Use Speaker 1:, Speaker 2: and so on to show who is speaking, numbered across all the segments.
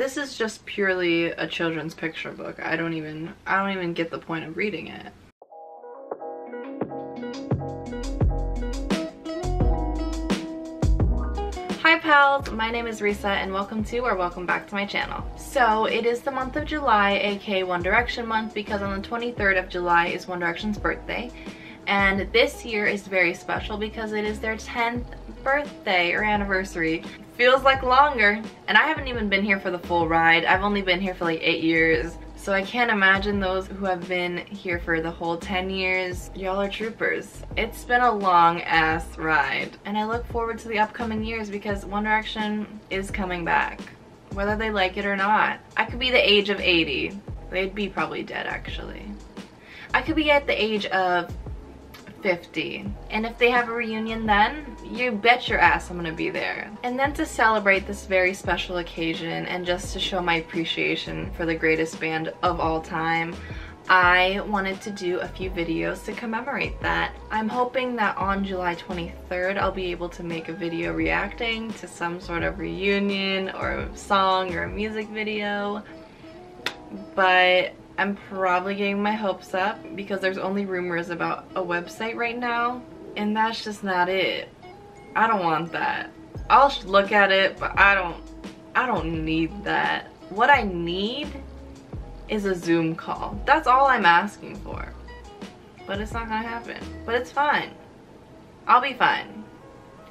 Speaker 1: This is just purely a children's picture book. I don't even get the point of reading it. Hi pals, my name is Risa and welcome back to my channel. So it is the month of July, aka One Direction month, because on the 23rd of July is One Direction's birthday. And this year is very special because it is their 10th birthday or anniversary. Feels like longer, and I haven't even been here for the full ride. I've only been here for like 8 years. So I can't imagine those who have been here for the whole 10 years. Y'all are troopers. It's been a long ass ride. And I look forward to the upcoming years because One Direction is coming back. Whether they like it or not. I could be the age of 80. They'd be probably dead actually. I could be at the age of 50. And if they have a reunion then, you bet your ass I'm gonna be there. And then to celebrate this very special occasion and just to show my appreciation for the greatest band of all time, I wanted to do a few videos to commemorate that. I'm hoping that on July 23rd I'll be able to make a video reacting to some sort of reunion or a song or a music video, but I'm probably getting my hopes up because there's only rumors about a website right now, and that's just not it. I don't want that. I'll look at it, but I don't need that. What I need is a Zoom call. That's all I'm asking for. But it's not gonna happen. But it's fine. I'll be fine.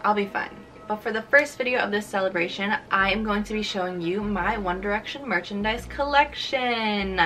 Speaker 1: I'll be fine. But for the first video of this celebration, I am going to be showing you my One Direction merchandise collection.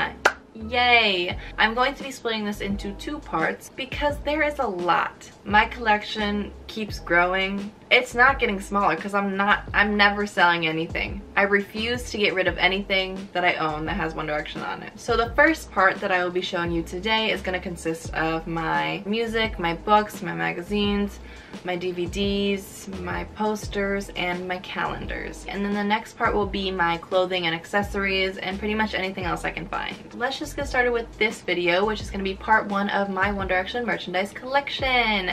Speaker 1: Yay! I'm going to be splitting this into 2 parts because there is a lot. My collection keeps growing. It's not getting smaller because I'm never selling anything. I refuse to get rid of anything that I own that has One Direction on it. So the first part that I will be showing you today is going to consist of my music, my books, my magazines, my DVDs, my posters, and my calendars. And then the next part will be my clothing and accessories and pretty much anything else I can find. Let's just get started with this video, which is going to be part 1 of my One Direction merchandise collection.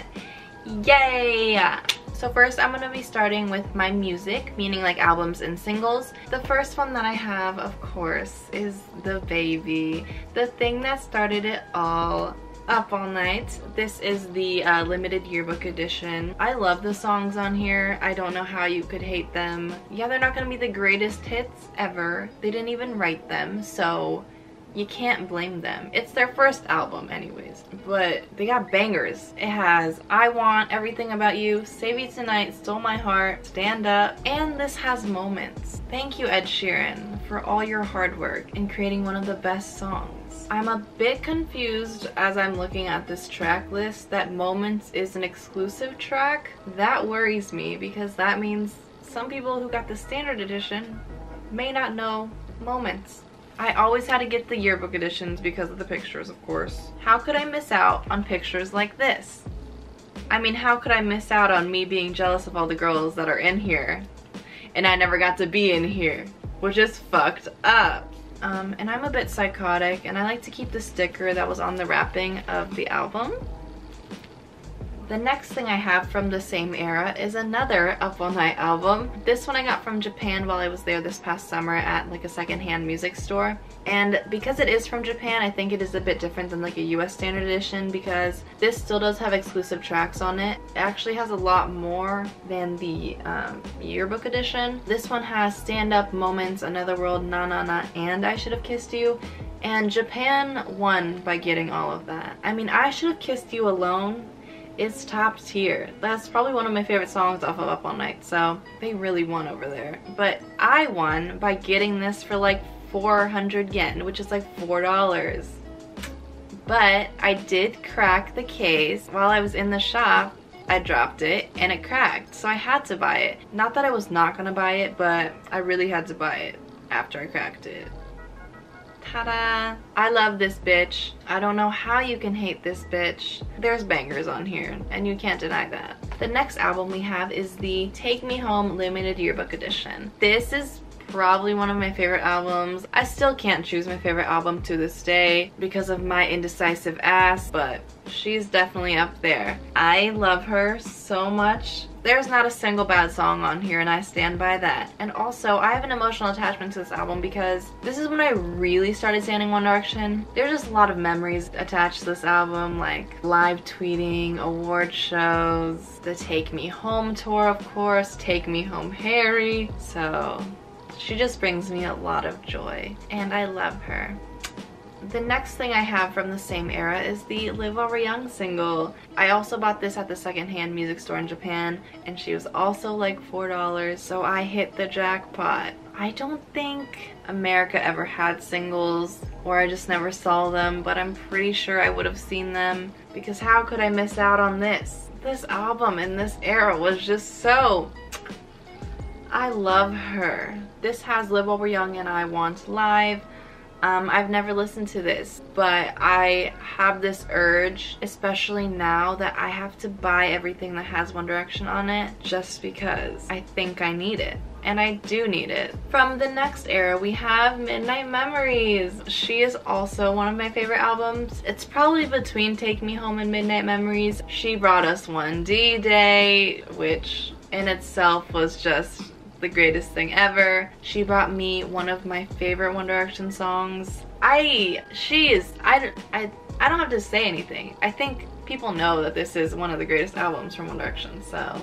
Speaker 1: Yay! So first I'm going to be starting with my music, meaning like albums and singles. The first one that I have, of course, is The Baby, the thing that started it all. Up All Night. This is the limited yearbook edition. I love the songs on here. I don't know how you could hate them. Yeah, they're not gonna be the greatest hits ever. They didn't even write them, so you can't blame them. It's their first album anyways, but they got bangers. It has I Want, Everything About You, Save You Tonight, Stole My Heart, Stand Up, and this has Moments. Thank you, Ed Sheeran, for all your hard work in creating one of the best songs. I'm a bit confused as I'm looking at this track list that Moments is an exclusive track. That worries me because that means some people who got the standard edition may not know Moments. I always had to get the yearbook editions because of the pictures, of course. How could I miss out on pictures like this? I mean, how could I miss out on me being jealous of all the girls that are in here and I never got to be in here, which is fucked up. And I'm a bit psychotic and I like to keep the sticker that was on the wrapping of the album. The next thing I have from the same era is another Up All Night album. This one I got from Japan while I was there this past summer at like a secondhand music store. And because it is from Japan, I think it is a bit different than like a US standard edition because this still does have exclusive tracks on it. It actually has a lot more than the yearbook edition. This one has Stand Up, Moments, Another World, Na Na Na, and I Should Have Kissed You. And Japan won by getting all of that. I mean, I Should Have Kissed You alone, it's top tier. That's probably one of my favorite songs off of Up All Night, so they really won over there. But I won by getting this for like 400 yen, which is like $4. But I did crack the case. While I was in the shop, I dropped it and it cracked, so I had to buy it. Not that I was not gonna buy it, but I really had to buy it after I cracked it. Ta-da! I love this bitch. I don't know how you can hate this bitch. There's bangers on here, and you can't deny that. The next album we have is the Take Me Home Limited Yearbook Edition. This is probably one of my favorite albums. I still can't choose my favorite album to this day because of my indecisive ass, but she's definitely up there. I love her so much. There's not a single bad song on here, and I stand by that. And also, I have an emotional attachment to this album because this is when I really started standing One Direction. There's just a lot of memories attached to this album, like live tweeting, award shows, the Take Me Home tour, of course, Take Me Home Harry. So she just brings me a lot of joy, and I love her. The next thing I have from the same era is the Live While We're Young single. I also bought this at the secondhand music store in Japan, and she was also like $4, so I hit the jackpot. I don't think America ever had singles, or I just never saw them, but I'm pretty sure I would have seen them, because how could I miss out on this? This album in this era was just so... I love her. This has Live While We're Young and I Want Live. I've never listened to this, but I have this urge, especially now, that I have to buy everything that has One Direction on it just because I think I need it. And I do need it. From the next era, we have Midnight Memories. She is also one of my favorite albums. It's probably between Take Me Home and Midnight Memories. She brought us One D-Day, which in itself was just the greatest thing ever. She brought me one of my favorite One Direction songs. I don't have to say anything. I think people know that this is one of the greatest albums from One Direction, so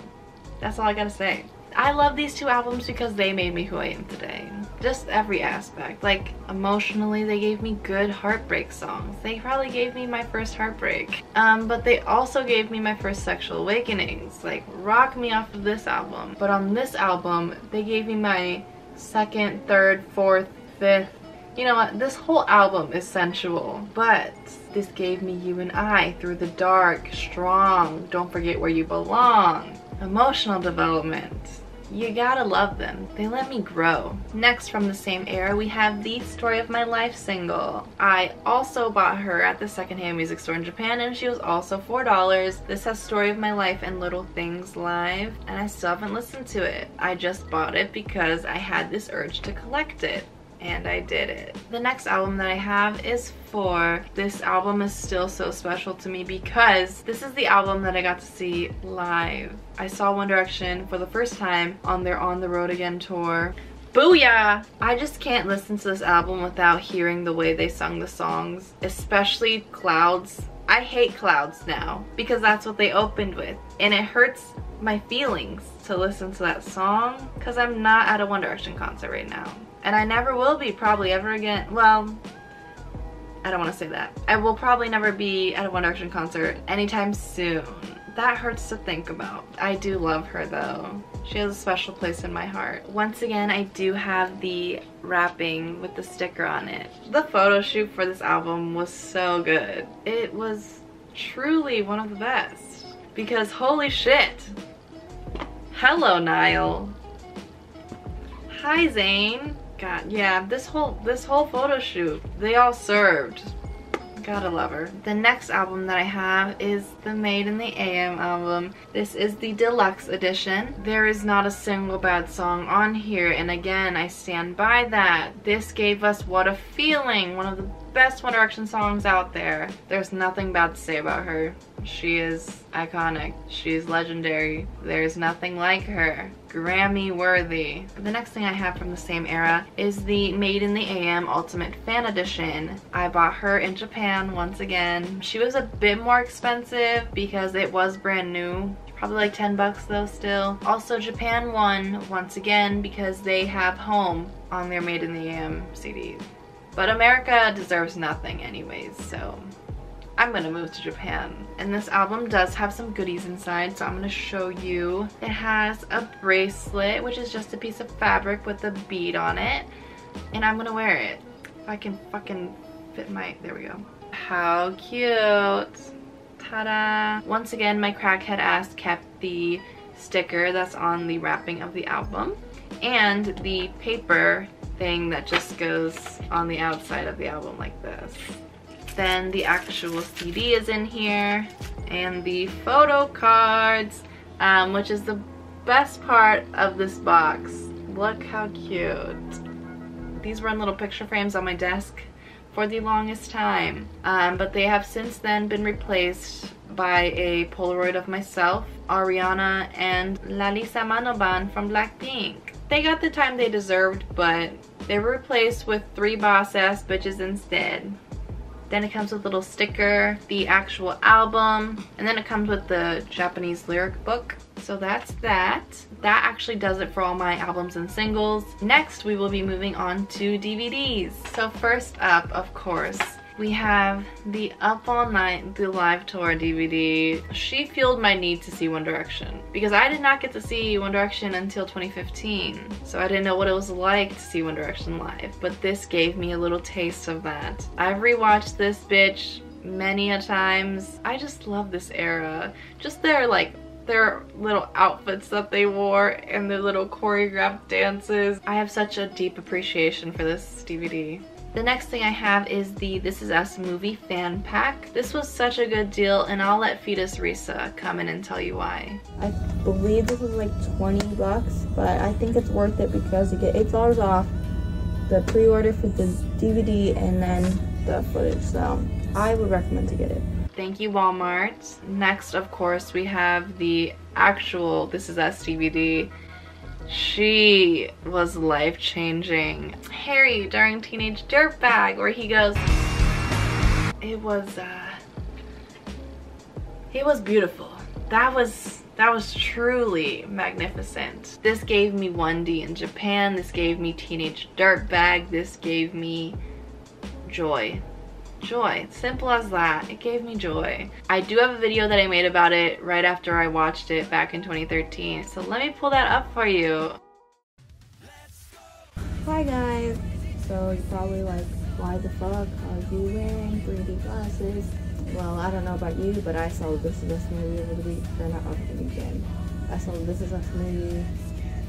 Speaker 1: that's all I gotta say. I love these two albums because they made me who I am today. Just every aspect. Like, emotionally, they gave me good heartbreak songs. They probably gave me my first heartbreak. But they also gave me my first sexual awakenings. Like, Rock Me off of this album. But on this album, they gave me my second, third, fourth, fifth. You know what? This whole album is sensual. But this gave me You and I, Through the Dark, Strong, Don't Forget Where You Belong. Emotional development. You gotta love them. They let me grow. Next, from the same era, we have the Story of My Life single. I also bought her at the secondhand music store in Japan, and she was also $4. This has Story of My Life and Little Things live, and I still haven't listened to it. I just bought it because I had this urge to collect it, and I did it. The next album that I have is For. This album is still so special to me because this is the album that I got to see live. I saw One Direction for the first time on their On the Road Again tour. Booyah! I just can't listen to this album without hearing the way they sung the songs, especially Clouds. I hate Clouds now because that's what they opened with, and it hurts my feelings to listen to that song because I'm not at a One Direction concert right now. And I never will be probably ever again. Well, I don't want to say that. I will probably never be at a One Direction concert anytime soon. That hurts to think about. I do love her though. She has a special place in my heart. Once again, I do have the wrapping with the sticker on it. The photo shoot for this album was so good. It was truly one of the best. Because holy shit. Hello, Niall. Hi, Zayn. God, yeah, this whole photo shoot, they all served. Gotta love her. The next album that I have is the Made in the AM album. This is the deluxe edition. There is not a single bad song on here, and again, I stand by that. This gave us What a Feeling, one of the best One Direction songs out there. There's nothing bad to say about her. She is iconic. She is legendary. There's nothing like her. Grammy worthy. The next thing I have from the same era is the Made in the AM Ultimate Fan Edition. I bought her in Japan once again. She was a bit more expensive because it was brand new. Probably like 10 bucks though still. Also, Japan won once again because they have Home on their Made in the AM CDs. But America deserves nothing anyways, so I'm gonna move to Japan. And this album does have some goodies inside, so I'm gonna show you. It has a bracelet, which is just a piece of fabric with a bead on it. And I'm gonna wear it. If I can fucking fit my, there we go. How cute. Ta-da. Once again, my crackhead ass kept the sticker that's on the wrapping of the album. And the paper thing that just goes on the outside of the album like this. Then the actual CD is in here, and the photo cards, which is the best part of this box. Look how cute. These were in little picture frames on my desk for the longest time, but they have since then been replaced by a Polaroid of myself, Ariana, and Lalisa Manoban from Blackpink. They got the time they deserved, but they were replaced with 3 boss-ass bitches instead. Then it comes with a little sticker, the actual album, and then it comes with the Japanese lyric book. So that's that. That actually does it for all my albums and singles. Next, we will be moving on to DVDs. So first up, of course, we have the Up All Night, the live tour DVD. She fueled my need to see One Direction because I did not get to see One Direction until 2015. So I didn't know what it was like to see One Direction live, but this gave me a little taste of that. I've rewatched this bitch many a times. I just love this era. Just their little outfits that they wore and their little choreographed dances. I have such a deep appreciation for this DVD. The next thing I have is the This Is Us movie fan pack. This was such a good deal, and I'll let Fetus Risa come in and tell you why.
Speaker 2: I believe this was like 20 bucks, but I think it's worth it because you get $8 off the pre-order for the DVD and then the footage, so I would recommend to get it.
Speaker 1: Thank you, Walmart. Next, of course, we have the actual This Is Us DVD. She was life-changing. Harry during Teenage Dirtbag, where he goes, it was beautiful. That was truly magnificent. This gave me 1D in Japan. This gave me Teenage Dirtbag. This gave me joy. Joy. Simple as that. It gave me joy. I do have a video that I made about it right after I watched it back in 2013. So let me pull that up for you.
Speaker 2: Hi guys. So you're probably like, why the fuck are you wearing 3D glasses? Well, I don't know about you, but I saw This Is Us movie over the week, or not over the weekend. I saw This Is Us movie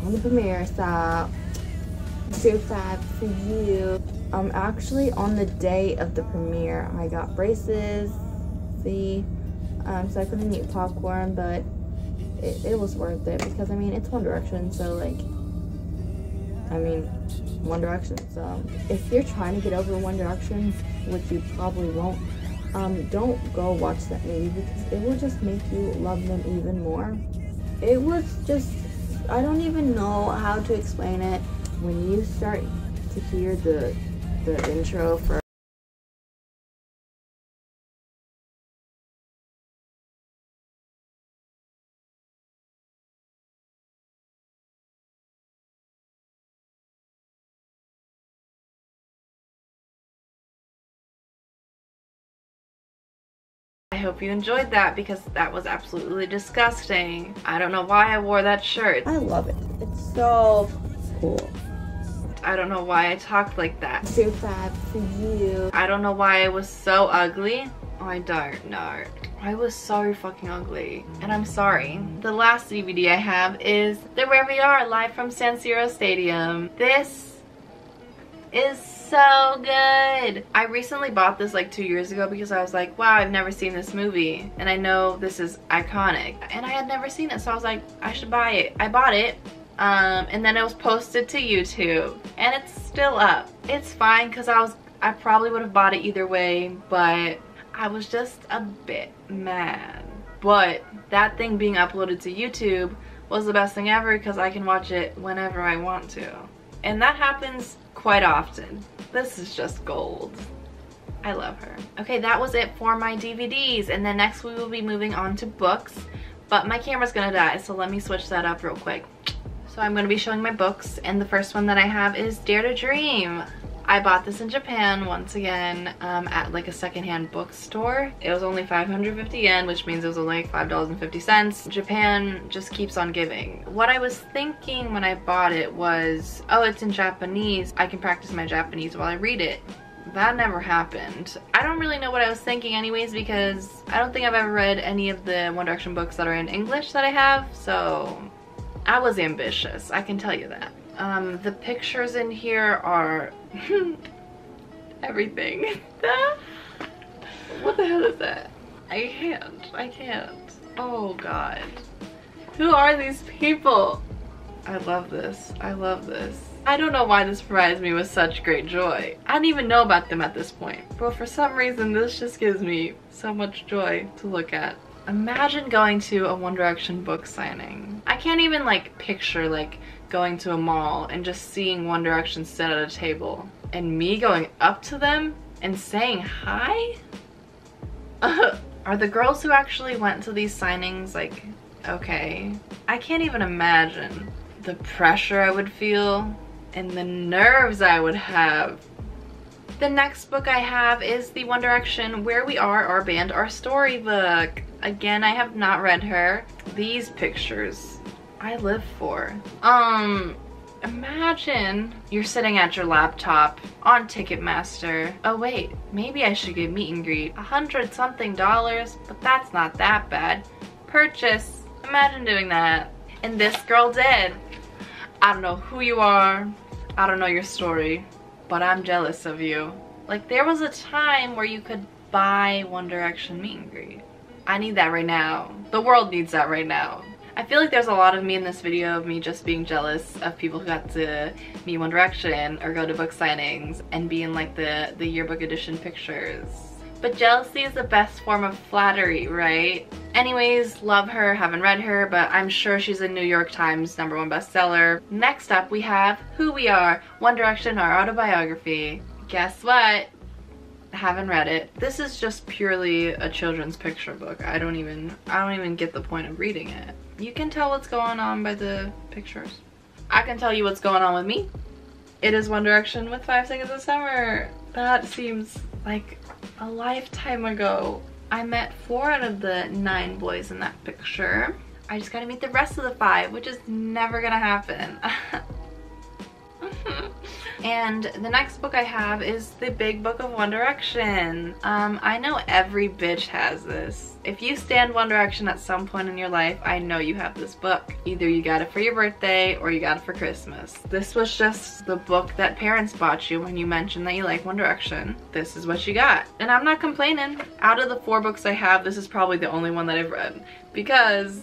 Speaker 2: on the premiere, so so sad for you. Actually on the day of the premiere, I got braces, so I couldn't eat popcorn, but it was worth it because I mean it's One Direction, so like, I mean, One Direction. So if you're trying to get over One Direction, which you probably won't, don't go watch that movie because it will just make you love them even more. It was just, I don't even know how to explain it. When you start to hear the intro for
Speaker 1: I hope you enjoyed that because that was absolutely disgusting. I don't know why I wore that shirt.
Speaker 2: I love it. It's so cool.
Speaker 1: I don't know why I talked like that.
Speaker 2: So sad for you.
Speaker 1: I don't know why I was so ugly. I don't know. I was so fucking ugly. And I'm sorry. The last DVD I have is the Where We Are live from San Siro Stadium. This is so good. I recently bought this like 2 years ago because I was like, wow, I've never seen this movie. And I know this is iconic. And I had never seen it, so I was like, I should buy it. I bought it. And then it was posted to YouTube and it's still up. It's fine because I probably would have bought it either way, but I was just a bit mad. But that thing being uploaded to YouTube was the best thing ever because I can watch it whenever I want to. And that happens quite often. This is just gold. I love her. Okay, that was it for my DVDs, and then next we will be moving on to books, but my camera's gonna die, so let me switch that up real quick. So I'm going to be showing my books, and the first one that I have is Dare to Dream. I bought this in Japan once again at like a secondhand bookstore. It was only 550 yen, which means it was only like $5.50. Japan just keeps on giving. What I was thinking when I bought it was, oh, it's in Japanese. I can practice my Japanese while I read it. That never happened. I don't really know what I was thinking anyways because I don't think I've ever read any of the One Direction books that are in English that I have, so I was ambitious, I can tell you that. The pictures in here are everything. What the hell is that? I can't. Oh God. Who are these people? I love this. I love this. I don't know why this provides me with such great joy. I didn't even know about them at this point, but for some reason this just gives me so much joy to look at. Imagine going to a One Direction book signing. I can't even like picture like going to a mall and just seeing One Direction sit at a table and me going up to them and saying hi? Are the girls who actually went to these signings like okay? I can't even imagine the pressure I would feel and the nerves I would have. The next book I have is the One Direction Where We Are, Our Band, Our Storybook. Again, I have not read her. These pictures I live for. Imagine you're sitting at your laptop on Ticketmaster. Oh wait, maybe I should get meet and greet. $100-something, but that's not that bad. Purchase. Imagine doing that. And this girl did. I don't know who you are. I don't know your story, but I'm jealous of you. Like, there was a time where you could buy One Direction meet and greet. I need that right now. The world needs that right now. I feel like there's a lot of me in this video of me just being jealous of people who got to meet One Direction or go to book signings and be in like the yearbook edition pictures. But jealousy is the best form of flattery, right? Anyways, love her, haven't read her, but I'm sure she's a New York Times #1 bestseller. Next up we have Who We Are, One Direction, Our Autobiography. Guess what? Haven't read it. This is just purely a children's picture book. I don't even get the point of reading it. You can tell what's going on by the pictures. I can tell you what's going on with me. It is One Direction with 5 Seconds of Summer. That seems like a lifetime ago. I met 4 out of the 9 boys in that picture. I just gotta meet the rest of the 5, which is never gonna happen. And the next book I have is the Big Book of One Direction. I know every bitch has this. If you stand One Direction at some point in your life, I know you have this book. Either you got it for your birthday or you got it for Christmas. This was just the book that parents bought you when you mentioned that you like One Direction. This is what you got. And I'm not complaining. Out of the 4 books I have, this is probably the only one that I've read because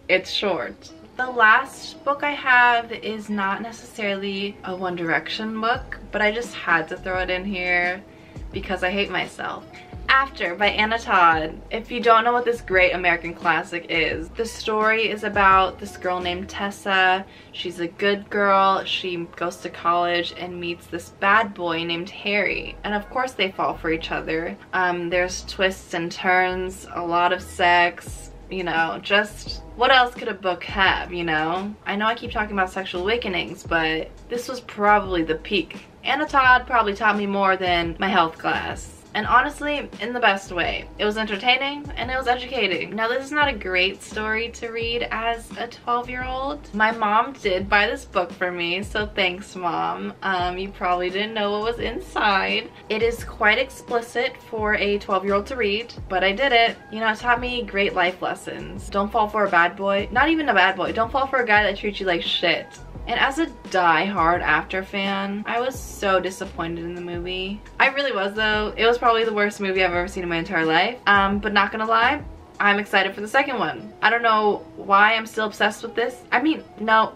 Speaker 1: it's short. The last book I have is not necessarily a One Direction book, but I just had to throw it in here because I hate myself. After by Anna Todd. If you don't know what this great American classic is, the story is about this girl named Tessa. She's a good girl. She goes to college and meets this bad boy named Harry. And of course they fall for each other. There's twists and turns, a lot of sex, you know, just what else could a book have, you know? I know I keep talking about sexual awakenings, but this was probably the peak. Anna Todd probably taught me more than my health class. And honestly, in the best way. It was entertaining and it was educating. Now, this is not a great story to read as a 12-year-old. My mom did buy this book for me, so thanks, Mom. You probably didn't know what was inside. It is quite explicit for a 12-year-old to read, but I did it. You know, it taught me great life lessons. Don't fall for a bad boy. Not even a bad boy. Don't fall for a guy that treats you like shit. And as a die-hard After fan, I was so disappointed in the movie. I really was, though. It was probably the worst movie I've ever seen in my entire life. But not gonna lie, I'm excited for the second one. I don't know why I'm still obsessed with this. I mean, no,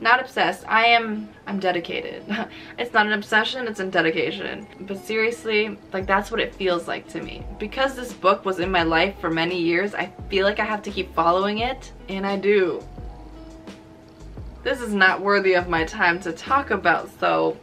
Speaker 1: not obsessed. I'm dedicated. It's not an obsession, it's a dedication. But seriously, like, that's what it feels like to me. Because this book was in my life for many years, I feel like I have to keep following it, and I do. This is not worthy of my time to talk about, so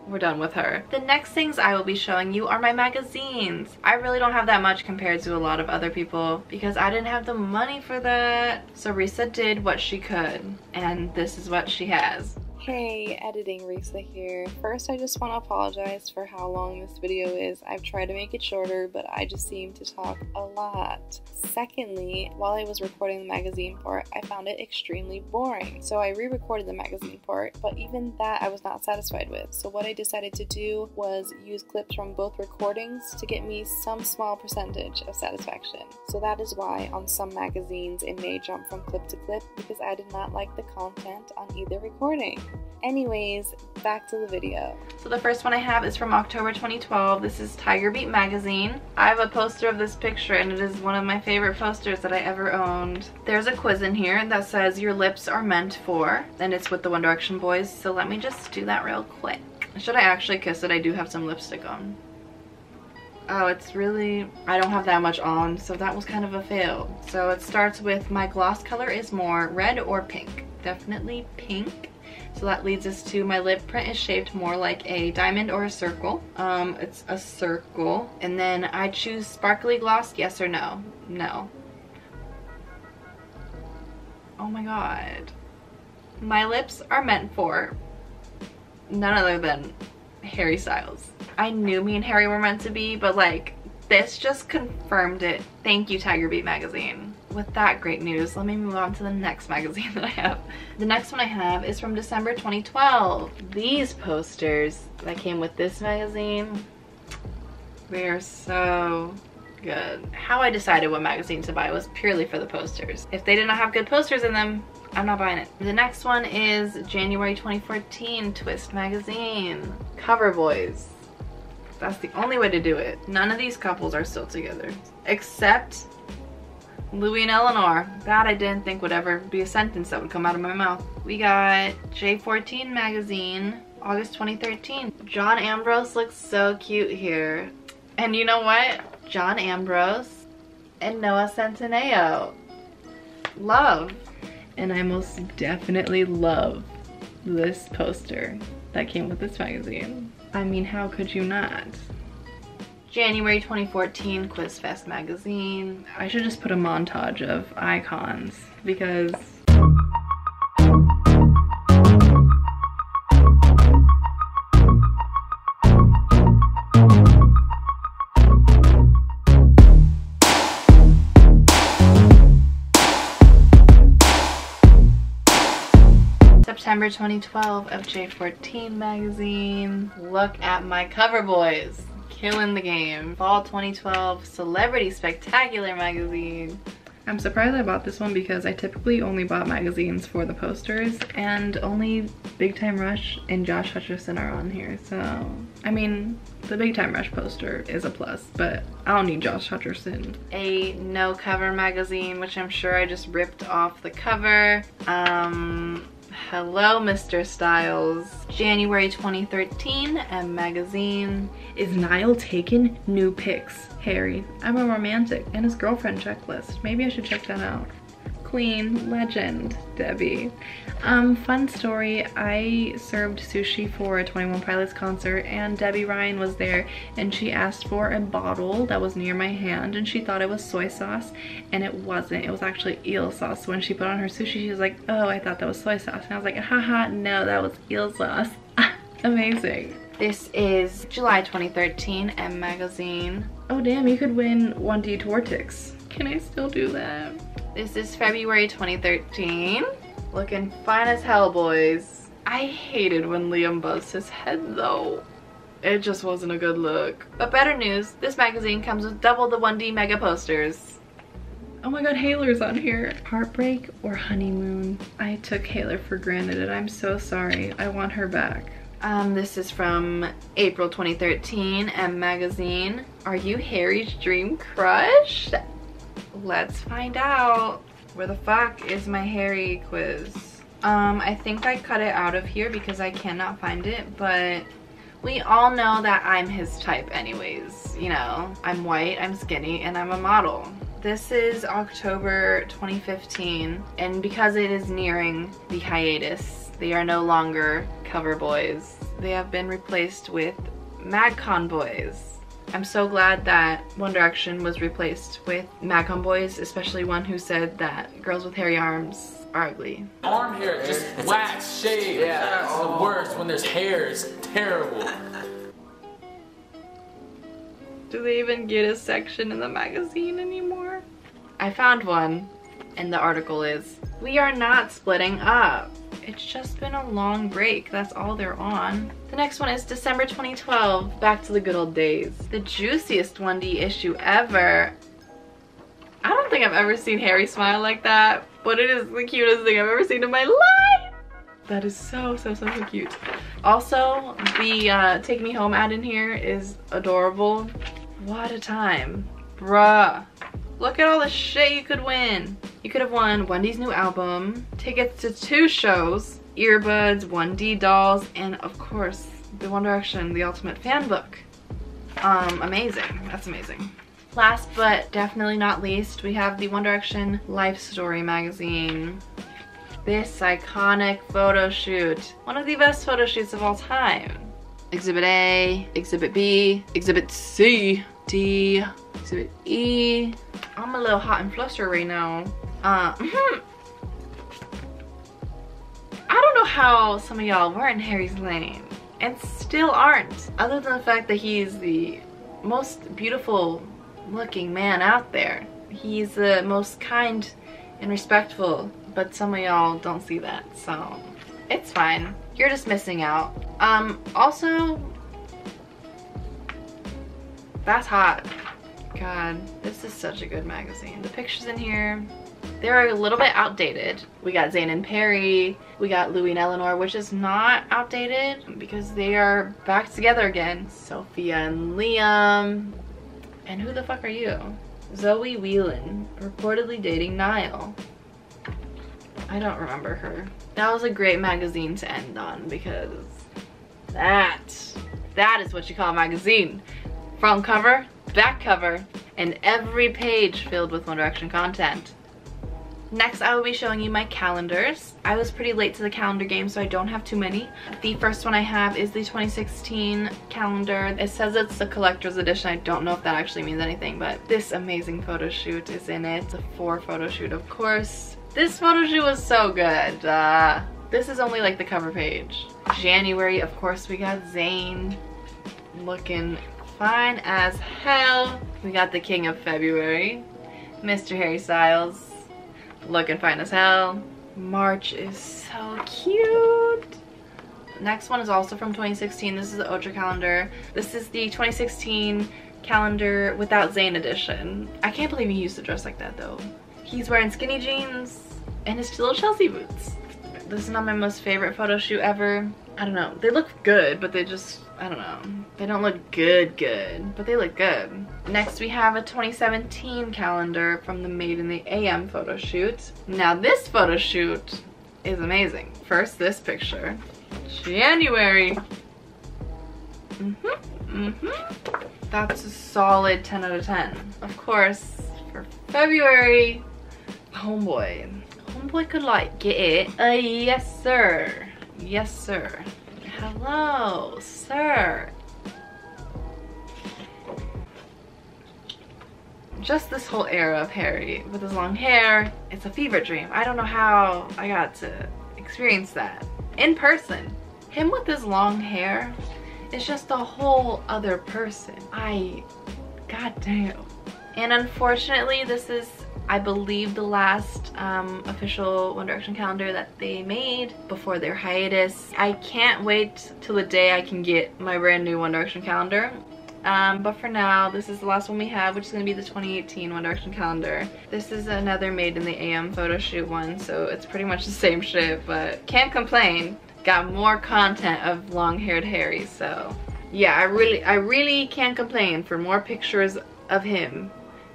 Speaker 1: we're done with her. The next things I will be showing you are my magazines. I really don't have that much compared to a lot of other people because I didn't have the money for that. So Risa did what she could, and this is what she has.
Speaker 3: Hey, editing Risa here. First, I just want to apologize for how long this video is. I've tried to make it shorter, but I just seem to talk a lot. Secondly, while I was recording the magazine part, I found it extremely boring. So I re-recorded the magazine part, but even that I was not satisfied with. So what I decided to do was use clips from both recordings to get me some small percentage of satisfaction. So that is why on some magazines it may jump from clip to clip because I did not like the content on either recording. Anyways, back to the video.
Speaker 1: So the first one I have is from October 2012. This is Tiger Beat magazine. I have a poster of this picture and it is one of my favorite posters that I ever owned. There's a quiz in here that says your lips are meant for, and it's with the One Direction boys, so let me just do that real quick. Should I actually kiss it? I do have some lipstick on. Oh, it's really, I don't have that much on, so that was kind of a fail. So it starts with my gloss color is more red or pink. Definitely pink. So that leads us to my lip print is shaped more like a diamond or a circle. It's a circle. And then I choose sparkly gloss, yes or no? No. Oh my god. My lips are meant for none other than Harry Styles. I knew me and Harry were meant to be, but like this just confirmed it. Thank you, Tiger Beat magazine. With that great news, let me move on to the next magazine that I have. The next one I have is from December 2012. These posters that came with this magazine, they are so good. How I decided what magazine to buy was purely for the posters. If they did not have good posters in them, I'm not buying it. The next one is January 2014 Twist magazine. Cover boys. That's the only way to do it. None of these couples are still together. Except Louis and Eleanor. That I didn't think would ever be a sentence that would come out of my mouth. We got J14 magazine, August 2013. John Ambrose looks so cute here. And you know what? John Ambrose and Noah Centineo. Love. And I most definitely love this poster that came with this magazine. I mean, how could you not? January 2014 Quiz Fest magazine. I should just put a montage of icons because September 2012 of J14 magazine. Look at my cover boys. Killing the game. Fall 2012 Celebrity Spectacular magazine. I'm surprised I bought this one because I typically only bought magazines for the posters and only Big Time Rush and Josh Hutcherson are on here. So, I mean, the Big Time Rush poster is a plus, but I don't need Josh Hutcherson. A no cover magazine, which I'm sure I just ripped off the cover. Hello, Mr. Styles. January 2013, M magazine. Is Niall taking new pics? Harry, I'm a romantic, and his girlfriend checklist. Maybe I should check that out. Queen, legend, Debbie. Fun story, I served sushi for a 21 Pilots concert and Debbie Ryan was there and she asked for a bottle that was near my hand and she thought it was soy sauce and it wasn't, it was actually eel sauce. So when she put on her sushi, she was like, oh, I thought that was soy sauce. And I was like, haha, no, that was eel sauce. Amazing. This is July 2013, M magazine. Oh damn, you could win 1D Tortix. Can I still do that? This is February 2013. Looking fine as hell, boys. I hated when Liam buzzed his head though. It just wasn't a good look. But better news, this magazine comes with double the 1D mega posters. Oh my god, Haylor's on here. Heartbreak or honeymoon? I took Haylor for granted and I'm so sorry. I want her back. This is from April 2013, M magazine. Are you Harry's dream crush? Let's find out. Where the fuck is my Harry quiz? I think I cut it out of here because I cannot find it, but we all know that I'm his type anyways. You know, I'm white, I'm skinny, and I'm a model. This is October 2015, and because it is nearing the hiatus, they are no longer cover boys. They have been replaced with MagCon boys. I'm so glad that One Direction was replaced with MagCon boys, especially one who said that girls with hairy arms are ugly.
Speaker 4: Arm hair, just wax, shave. Yeah. That's the worst when there's hair. It's terrible.
Speaker 1: Do they even get a section in the magazine anymore? I found one, and the article is, we are not splitting up. It's just been a long break. That's all they're on. The next one is December 2012, back to the good old days. The juiciest 1D issue ever. I don't think I've ever seen Harry smile like that, but it is the cutest thing I've ever seen in my life. That is so cute. Also, the Take Me Home ad in here is adorable. What a time. Bruh. Look at all the shit you could win. You could have won 1D's new album, tickets to 2 shows, earbuds, 1D dolls, and of course, the One Direction, the Ultimate Fan Book. Amazing. That's amazing. Last but definitely not least, we have the One Direction Life Story magazine. This iconic photo shoot. One of the best photo shoots of all time. Exhibit A, Exhibit B, Exhibit C, D, Exhibit E. I'm a little hot and flustered right now. I don't know how some of y'all weren't in Harry's lane and still aren't, other than the fact that he's the most beautiful looking man out there. He's the most kind and respectful, but some of y'all don't see that, so it's fine. You're just missing out. Also, that's hot. God, this is such a good magazine. The pictures in here, they're a little bit outdated. We got Zayn and Perry, we got Louis and Eleanor, which is not outdated because they are back together again. Sophia and Liam. And who the fuck are you? Zoe Whelan, reportedly dating Niall. I don't remember her. That was a great magazine to end on because that is what you call a magazine. Front cover, back cover, and every page filled with One Direction content. Next, I will be showing you my calendars. I was pretty late to the calendar game, so I don't have too many. The first one I have is the 2016 calendar. It says it's the collector's edition. I don't know if that actually means anything, but this amazing photo shoot is in it. It's a 4 photo shoot, of course. This photo shoot was so good. This is only like the cover page. January, of course, we got Zayn looking fine as hell. We got the king of February, Mr. Harry Styles, looking fine as hell. March is so cute. Next one is also from 2016. This is the Ultra calendar. This is the 2016 calendar without Zayn edition. I can't believe he used to dress like that though. He's wearing skinny jeans and his little Chelsea boots. This is not my most favorite photo shoot ever. I don't know. They look good, but they just, I don't know. They don't look good, but they look good. Next, we have a 2017 calendar from the Made in the AM photo shoot. Now, this photo shoot is amazing. First, this picture. January. That's a solid 10 out of 10. Of course, for February, homeboy. Homeboy could like get it. Yes, sir. Yes, sir. Hello, sir. Just this whole era of Harry with his long hair, it's a fever dream. I don't know how I got to experience that in person. Him with his long hair is just a whole other person. Goddamn. And unfortunately, this is, I believe, the last official One Direction calendar that they made before their hiatus. I can't wait till the day I can get my brand new One Direction calendar. But for now, this is the last one we have, which is going to be the 2018 One Direction calendar. This is another Made in the AM photo shoot one, so it's pretty much the same shit, but can't complain. Got more content of long-haired Harry, so yeah, I really can't complain for more pictures of him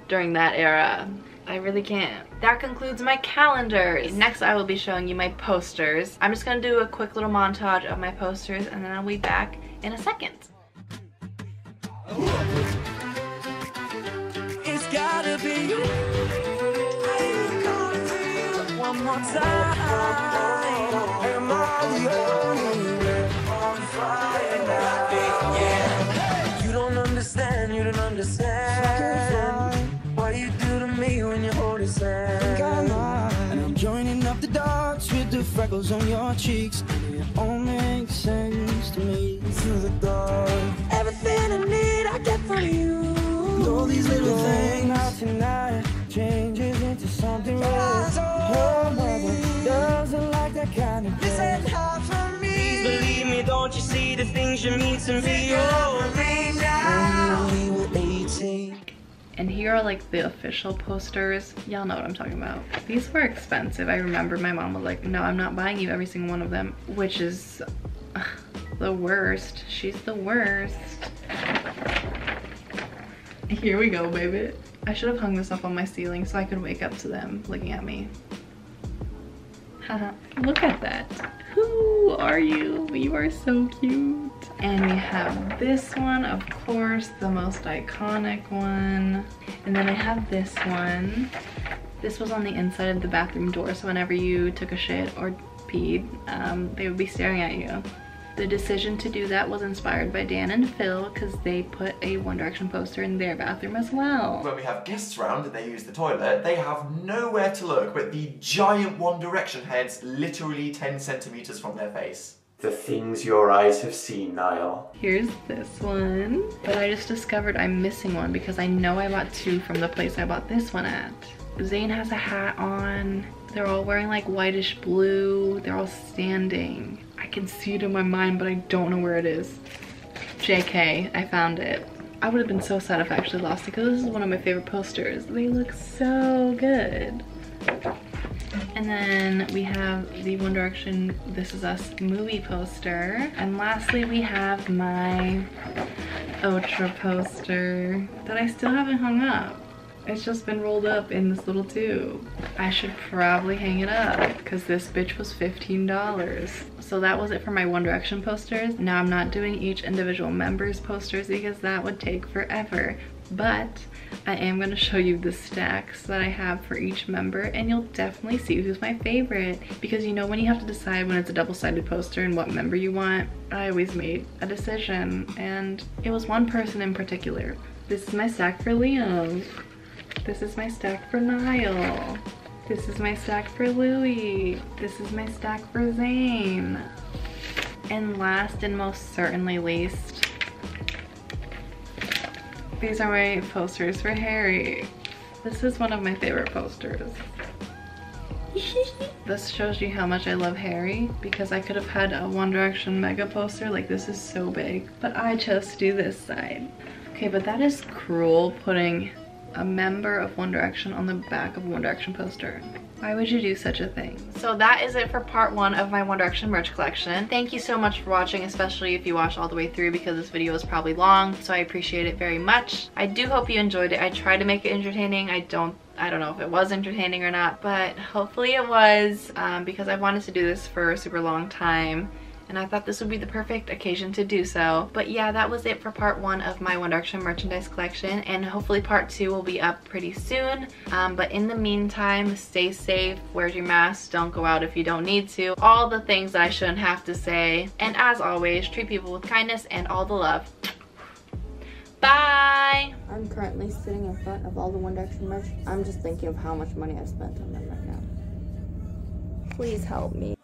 Speaker 1: during that era. I really can't. That concludes my calendars. Next, I will be showing you my posters. I'm just gonna do a quick little montage of my posters and then I'll be back in a second.
Speaker 5: It's gotta be you. One more time. Am I the only on fire now? Yeah. You don't understand, you don't understand what you do to me when you hold his hand. And I'm joining up the dots with the freckles on your cheeks. It all makes sense to me. Through the dark, everything I need I get from you. All these little things now tonight changes into something real. Her mother doesn't like that kind of thing. This ain't hard for me. Please believe me, don't you see the things you mean to me? Oh, when we were 18.
Speaker 1: And here are like the official posters. Y'all know what I'm talking about. These were expensive. I remember my mom was like, no, I'm not buying you every single one of them, which is the worst. She's the worst. Here we go, baby. I should have hung this up on my ceiling so I could wake up to them looking at me. Haha, look at that. Who are you? You are so cute. And we have this one, of course, the most iconic one. And then I have this one. This was on the inside of the bathroom door, so whenever you took a shit or peed, they would be staring at you. The decision to do that was inspired by Dan and Phil because they put a One Direction poster in their bathroom as well.
Speaker 6: When we have guests around and they use the toilet, they have nowhere to look but the giant One Direction heads literally 10 centimeters from their face. The things your eyes have seen, Niall.
Speaker 1: Here's this one. But I just discovered I'm missing one because I know I bought two from the place I bought this one at. Zayn has a hat on. They're all wearing like whitish blue. They're all standing. I can see it in my mind, but I don't know where it is. JK, I found it. I would have been so sad if I actually lost it because this is one of my favorite posters. They look so good. And then we have the One Direction This Is Us movie poster. And lastly, we have my Ultra poster that I still haven't hung up. It's just been rolled up in this little tube. I should probably hang it up because this bitch was $15. So that was it for my One Direction posters. Now I'm not doing each individual member's posters because that would take forever. But I am going to show you the stacks that I have for each member and you'll definitely see who's my favorite. Because you know when you have to decide when it's a double-sided poster and what member you want, I always made a decision and it was one person in particular. This is my stack for Liam. This is my stack for Niall. This is my stack for Louis. This is my stack for Zayn. And last and most certainly least, these are my posters for Harry. This is one of my favorite posters. This shows you how much I love Harry because I could have had a One Direction mega poster, like this is so big, but I chose to do this side. Okay, but that is cruel putting a member of One Direction on the back of a One Direction poster. Why would you do such a thing? So that is it for part 1 of my One Direction merch collection. Thank you so much for watching, especially if you watched all the way through because this video is probably long, so I appreciate it very much. I do hope you enjoyed it. I tried to make it entertaining. I don't know if it was entertaining or not, but hopefully it was because I wanted to do this for a super long time. And I thought this would be the perfect occasion to do so. But yeah, that was it for part 1 of my One Direction merchandise collection, and hopefully part 2 will be up pretty soon. But in the meantime, stay safe, wear your mask, don't go out if you don't need to, all the things that I shouldn't have to say. And as always, treat people with kindness and all the love. Bye!
Speaker 2: I'm currently sitting in front of all the One Direction merch. I'm just thinking of how much money I spent on them right now. Please help me.